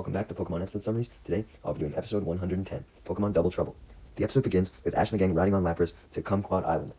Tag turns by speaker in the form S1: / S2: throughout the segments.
S1: welcome back to Pokemon episode summaries. Today, I'll be doing episode 110, Pokemon Double Trouble. The episode begins with Ash and the gang riding on Lapras to Kumquat Island,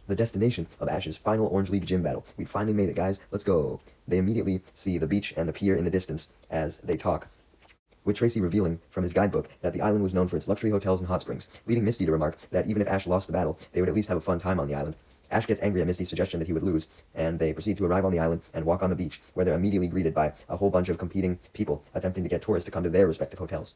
S1: the destination of Ash's final Orange League gym battle. We'd finally made it, guys. Let's go. They immediately see the beach and the pier in the distance as they talk, with Tracy revealing from his guidebook that the island was known for its luxury hotels and hot springs, leading Misty to remark that even if Ash lost the battle, they would at least have a fun time on the island. Ash gets angry at Misty's suggestion that he would lose, and they proceed to arrive on the island and walk on the beach, where they're immediately greeted by a whole bunch of competing people attempting to get tourists to come to their respective hotels.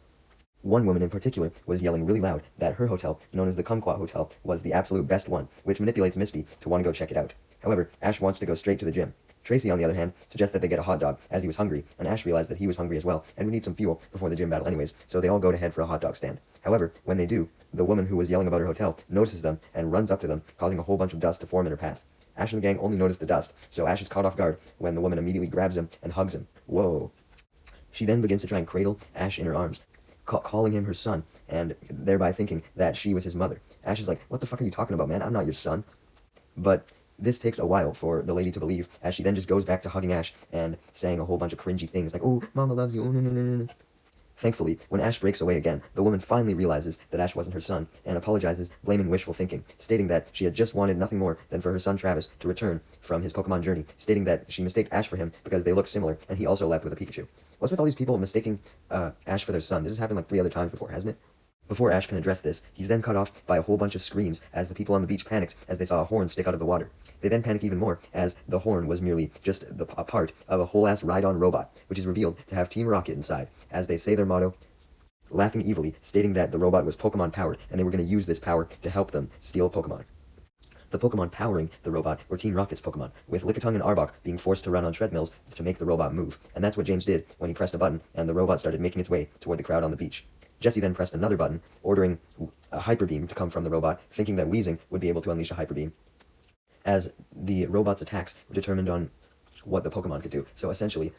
S1: One woman in particular was yelling really loud that her hotel, known as the Kumquat Hotel, was the absolute best one, which manipulates Misty to want to go check it out. However, Ash wants to go straight to the gym. Tracy, on the other hand, suggests that they get a hot dog, as he was hungry, and Ash realized that he was hungry as well, and would need some fuel before the gym battle anyways, so they all go to head for a hot dog stand. However, when they do, the woman who was yelling about her hotel notices them and runs up to them, causing a whole bunch of dust to form in her path. Ash and the gang only notice the dust, so Ash is caught off guard when the woman immediately grabs him and hugs him. Whoa. She then begins to try and cradle Ash in her arms, calling him her son, and thereby thinking that she was his mother. Ash is like, "What the fuck are you talking about, man? I'm not your son." But this takes a while for the lady to believe, as she then just goes back to hugging Ash and saying a whole bunch of cringy things like, "Oh, Mama loves you, oh, no, no, no, no." Thankfully, when Ash breaks away again, the woman finally realizes that Ash wasn't her son, and apologizes, blaming wishful thinking, stating that she had just wanted nothing more than for her son Travis to return from his Pokemon journey, stating that she mistaked Ash for him because they look similar, and he also left with a Pikachu. What's with all these people mistaking Ash for their son? This has happened like 3 other times before, hasn't it? Before Ash can address this, he's then cut off by a whole bunch of screams as the people on the beach panicked as they saw a horn stick out of the water. They then panic even more as the horn was merely just a part of a whole-ass ride-on robot, which is revealed to have Team Rocket inside, as they say their motto, laughing evilly, stating that the robot was Pokemon-powered and they were going to use this power to help them steal Pokemon. The Pokemon powering the robot were Team Rocket's Pokemon, with Lickitung and Arbok being forced to run on treadmills to make the robot move, and that's what James did when he pressed a button and the robot started making its way toward the crowd on the beach. Jesse then pressed another button, ordering a Hyper Beam to come from the robot, thinking that Weezing would be able to unleash a Hyper Beam, as the robot's attacks were determined on what the Pokemon could do. So essentially,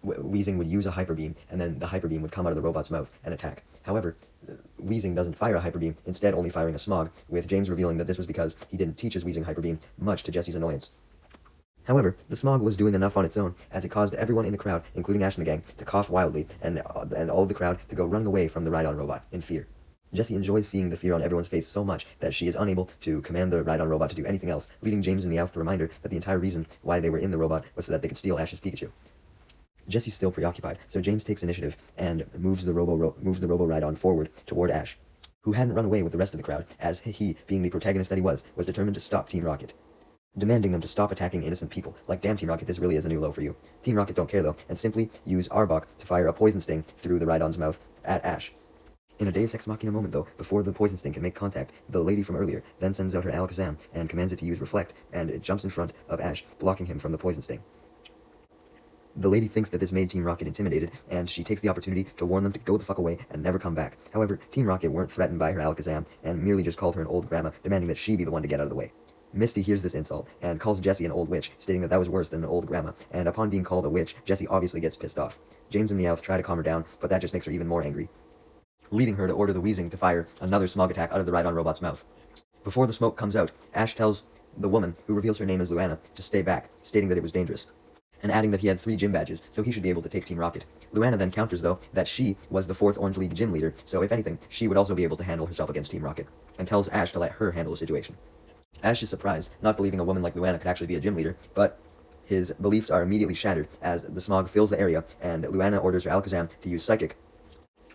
S1: Weezing would use a Hyper Beam, and then the Hyper Beam would come out of the robot's mouth and attack. However, Weezing doesn't fire a Hyper Beam, instead only firing a Smog, with James revealing that this was because he didn't teach his Weezing Hyper Beam, much to Jesse's annoyance. However, the Smog was doing enough on its own, as it caused everyone in the crowd, including Ash and the gang, to cough wildly, and all of the crowd to go running away from the Ride-On robot in fear. Jessie enjoys seeing the fear on everyone's face so much that she is unable to command the Ride-On robot to do anything else, leading James and Meowth to remind her that the entire reason why they were in the robot was so that they could steal Ash's Pikachu. Jessie's still preoccupied, so James takes initiative and moves the Robo Ride-On forward toward Ash, who hadn't run away with the rest of the crowd, as he, being the protagonist that he was determined to stop Team Rocket, demanding them to stop attacking innocent people. Like, damn, Team Rocket, this really is a new low for you. Team Rocket don't care, though, and simply use Arbok to fire a Poison Sting through the Ride-On's mouth at Ash. In a Deus Ex Machina moment, though, before the Poison Sting can make contact, the lady from earlier then sends out her Alakazam and commands it to use Reflect, and it jumps in front of Ash, blocking him from the Poison Sting. The lady thinks that this made Team Rocket intimidated, and she takes the opportunity to warn them to go the fuck away and never come back. However, Team Rocket weren't threatened by her Alakazam, and merely just called her an old grandma, demanding that she be the one to get out of the way. Misty hears this insult, and calls Jessie an old witch, stating that that was worse than an old grandma, and upon being called a witch, Jessie obviously gets pissed off. James and Meowth try to calm her down, but that just makes her even more angry, leading her to order the Weezing to fire another Smog attack out of the Ride-On robot's mouth. Before the smoke comes out, Ash tells the woman, who reveals her name as Luana, to stay back, stating that it was dangerous, and adding that he had 3 gym badges, so he should be able to take Team Rocket. Luana then counters, though, that she was the 4th Orange League gym leader, so if anything, she would also be able to handle herself against Team Rocket, and tells Ash to let her handle the situation. Ash is surprised, not believing a woman like Luana could actually be a gym leader, but his beliefs are immediately shattered as the Smog fills the area, and Luana orders her Alakazam to use Psychic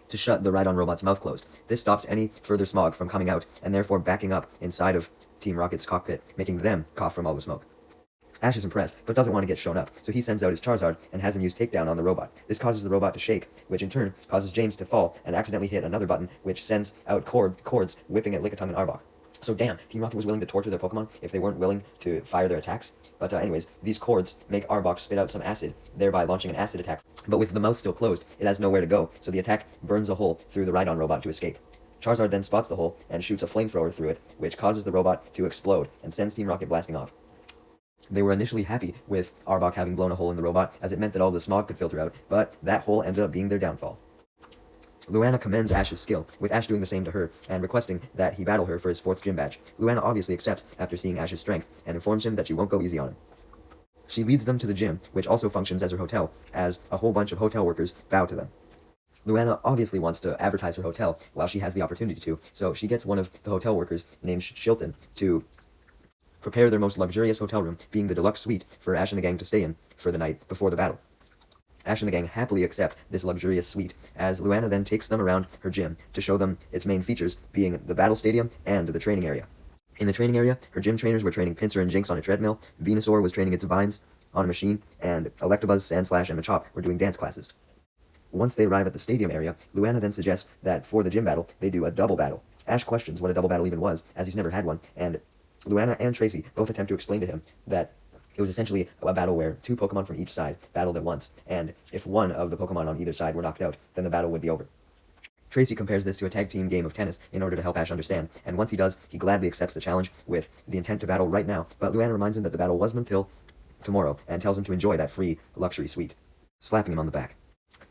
S1: to shut the Ride-On robot's mouth closed. This stops any further Smog from coming out, and therefore backing up inside of Team Rocket's cockpit, making them cough from all the smoke. Ash is impressed, but doesn't want to get shown up, so he sends out his Charizard and has him use Takedown on the robot. This causes the robot to shake, which in turn causes James to fall and accidentally hit another button, which sends out cords whipping at Lickitung and Arbok. So damn, Team Rocket was willing to torture their Pokemon if they weren't willing to fire their attacks. But anyways, these cords make Arbok spit out some acid, thereby launching an acid attack. But with the mouth still closed, it has nowhere to go, so the attack burns a hole through the Ride-On robot to escape. Charizard then spots the hole and shoots a flamethrower through it, which causes the robot to explode and sends Team Rocket blasting off. They were initially happy with Arbok having blown a hole in the robot, as it meant that all the Smog could filter out, but that hole ended up being their downfall. Luana commends Ash's skill, with Ash doing the same to her, and requesting that he battle her for his 4th gym badge. Luana obviously accepts after seeing Ash's strength, and informs him that she won't go easy on him. She leads them to the gym, which also functions as her hotel, as a whole bunch of hotel workers bow to them. Luana obviously wants to advertise her hotel while she has the opportunity to, so she gets one of the hotel workers named Chilton to prepare their most luxurious hotel room, being the deluxe suite for Ash and the gang to stay in for the night before the battle. Ash and the gang happily accept this luxurious suite, as Luana then takes them around her gym to show them its main features, being the battle stadium and the training area. In the training area, her gym trainers were training Pinsir and Jinx on a treadmill, Venusaur was training its vines on a machine, and Electabuzz, Sandslash, and Machop were doing dance classes. Once they arrive at the stadium area, Luana then suggests that for the gym battle, they do a double battle. Ash questions what a double battle even was, as he's never had one, and Luana and Tracy both attempt to explain to him that it was essentially a battle where two Pokemon from each side battled at once, and if one of the Pokemon on either side were knocked out, then the battle would be over. Tracy compares this to a tag team game of tennis in order to help Ash understand, and once he does, he gladly accepts the challenge with the intent to battle right now, but Luana reminds him that the battle wasn't until tomorrow, and tells him to enjoy that free luxury suite, slapping him on the back.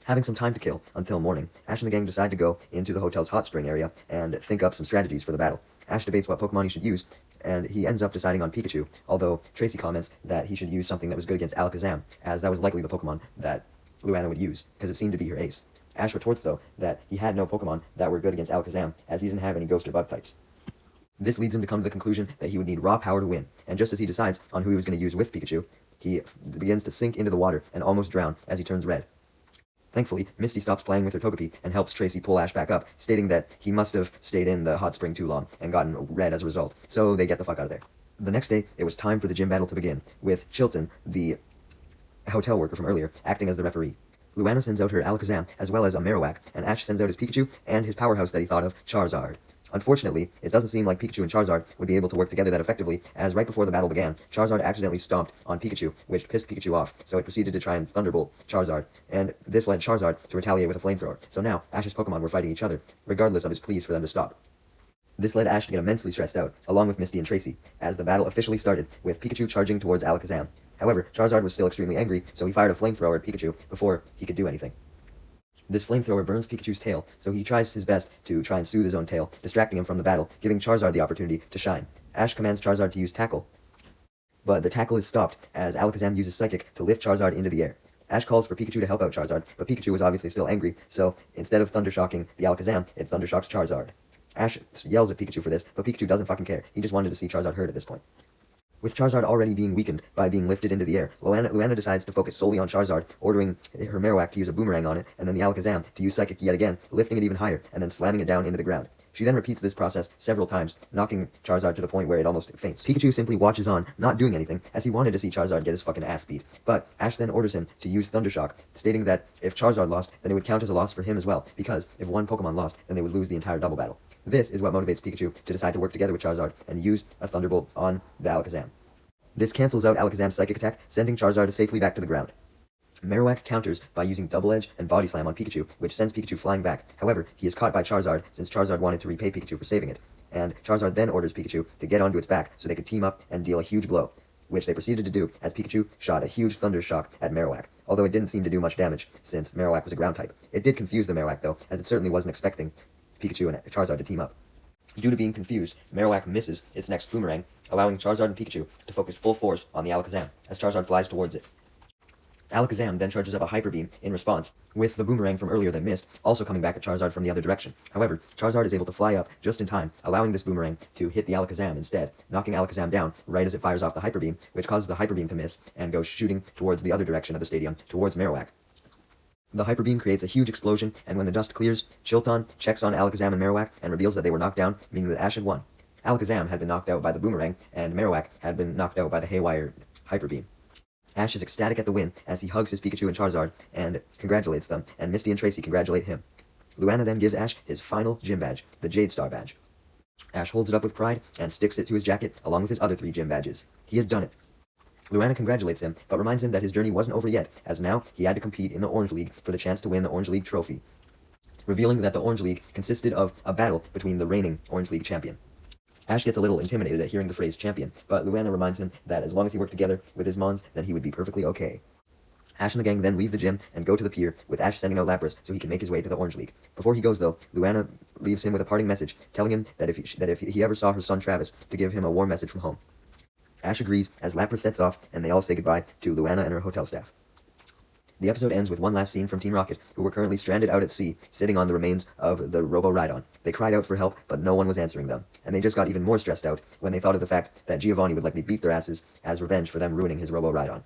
S1: Having some time to kill until morning, Ash and the gang decide to go into the hotel's hot spring area and think up some strategies for the battle. Ash debates what Pokemon he should use, and he ends up deciding on Pikachu, although Tracy comments that he should use something that was good against Alakazam, as that was likely the Pokemon that Luana would use, because it seemed to be her ace. Ash retorts, though, that he had no Pokemon that were good against Alakazam, as he didn't have any Ghost or Bug types. This leads him to come to the conclusion that he would need raw power to win, and just as he decides on who he was going to use with Pikachu, he begins to sink into the water and almost drown as he turns red. Thankfully, Misty stops playing with her Togepi and helps Tracy pull Ash back up, stating that he must have stayed in the hot spring too long and gotten red as a result, so they get the fuck out of there. The next day, it was time for the gym battle to begin, with Chilton, the hotel worker from earlier, acting as the referee. Luana sends out her Alakazam, as well as a Marowak, and Ash sends out his Pikachu and his powerhouse that he thought of, Charizard. Unfortunately, it doesn't seem like Pikachu and Charizard would be able to work together that effectively, as right before the battle began, Charizard accidentally stomped on Pikachu, which pissed Pikachu off, so it proceeded to try and Thunderbolt Charizard, and this led Charizard to retaliate with a flamethrower. So now, Ash's Pokemon were fighting each other, regardless of his pleas for them to stop. This led Ash to get immensely stressed out, along with Misty and Tracy, as the battle officially started, with Pikachu charging towards Alakazam. However, Charizard was still extremely angry, so he fired a flamethrower at Pikachu before he could do anything. This flamethrower burns Pikachu's tail, so he tries his best to try and soothe his own tail, distracting him from the battle, giving Charizard the opportunity to shine. Ash commands Charizard to use Tackle, but the tackle is stopped as Alakazam uses Psychic to lift Charizard into the air. Ash calls for Pikachu to help out Charizard, but Pikachu was obviously still angry, so instead of Thundershocking the Alakazam, it Thundershocks Charizard. Ash yells at Pikachu for this, but Pikachu doesn't fucking care. He just wanted to see Charizard hurt at this point. With Charizard already being weakened by being lifted into the air, Luana decides to focus solely on Charizard, ordering her Marowak to use a boomerang on it, and then the Alakazam to use Psychic yet again, lifting it even higher, and then slamming it down into the ground. She then repeats this process several times, knocking Charizard to the point where it almost faints. Pikachu simply watches on, not doing anything, as he wanted to see Charizard get his fucking ass beat. But Ash then orders him to use Thundershock, stating that if Charizard lost, then it would count as a loss for him as well, because if one Pokemon lost, then they would lose the entire double battle. This is what motivates Pikachu to decide to work together with Charizard and use a Thunderbolt on the Alakazam. This cancels out Alakazam's Psychic attack, sending Charizard safely back to the ground. Marowak counters by using Double Edge and Body Slam on Pikachu, which sends Pikachu flying back. However, he is caught by Charizard, since Charizard wanted to repay Pikachu for saving it, and Charizard then orders Pikachu to get onto its back so they could team up and deal a huge blow, which they proceeded to do as Pikachu shot a huge Thunder Shock at Marowak, although it didn't seem to do much damage, since Marowak was a ground type. It did confuse the Marowak, though, as it certainly wasn't expecting Pikachu and Charizard to team up. Due to being confused, Marowak misses its next boomerang, allowing Charizard and Pikachu to focus full force on the Alakazam, as Charizard flies towards it. Alakazam then charges up a Hyper Beam in response, with the boomerang from earlier that missed also coming back at Charizard from the other direction. However, Charizard is able to fly up just in time, allowing this boomerang to hit the Alakazam instead, knocking Alakazam down right as it fires off the Hyper Beam, which causes the Hyper Beam to miss and goes shooting towards the other direction of the stadium, towards Marowak. The Hyper Beam creates a huge explosion, and when the dust clears, Chilton checks on Alakazam and Marowak and reveals that they were knocked down, meaning that Ash had won. Alakazam had been knocked out by the boomerang, and Marowak had been knocked out by the haywire Hyper Beam. Ash is ecstatic at the win as he hugs his Pikachu and Charizard and congratulates them, and Misty and Tracy congratulate him. Luana then gives Ash his final gym badge, the Jade Star badge. Ash holds it up with pride and sticks it to his jacket along with his other 3 gym badges. He had done it. Luana congratulates him, but reminds him that his journey wasn't over yet, as now he had to compete in the Orange League for the chance to win the Orange League trophy, revealing that the Orange League consisted of a battle between the reigning Orange League champion. Ash gets a little intimidated at hearing the phrase champion, but Luana reminds him that as long as he worked together with his Mons, then he would be perfectly okay. Ash and the gang then leave the gym and go to the pier, with Ash sending out Lapras so he can make his way to the Orange League. Before he goes, though, Luana leaves him with a parting message, telling him that if he ever saw her son Travis, to give him a warm message from home. Ash agrees as Lapras sets off, and they all say goodbye to Luana and her hotel staff. The episode ends with one last scene from Team Rocket, who were currently stranded out at sea, sitting on the remains of the Robo-Rhydon. They cried out for help, but no one was answering them, and they just got even more stressed out when they thought of the fact that Giovanni would likely beat their asses as revenge for them ruining his Robo-Rhydon.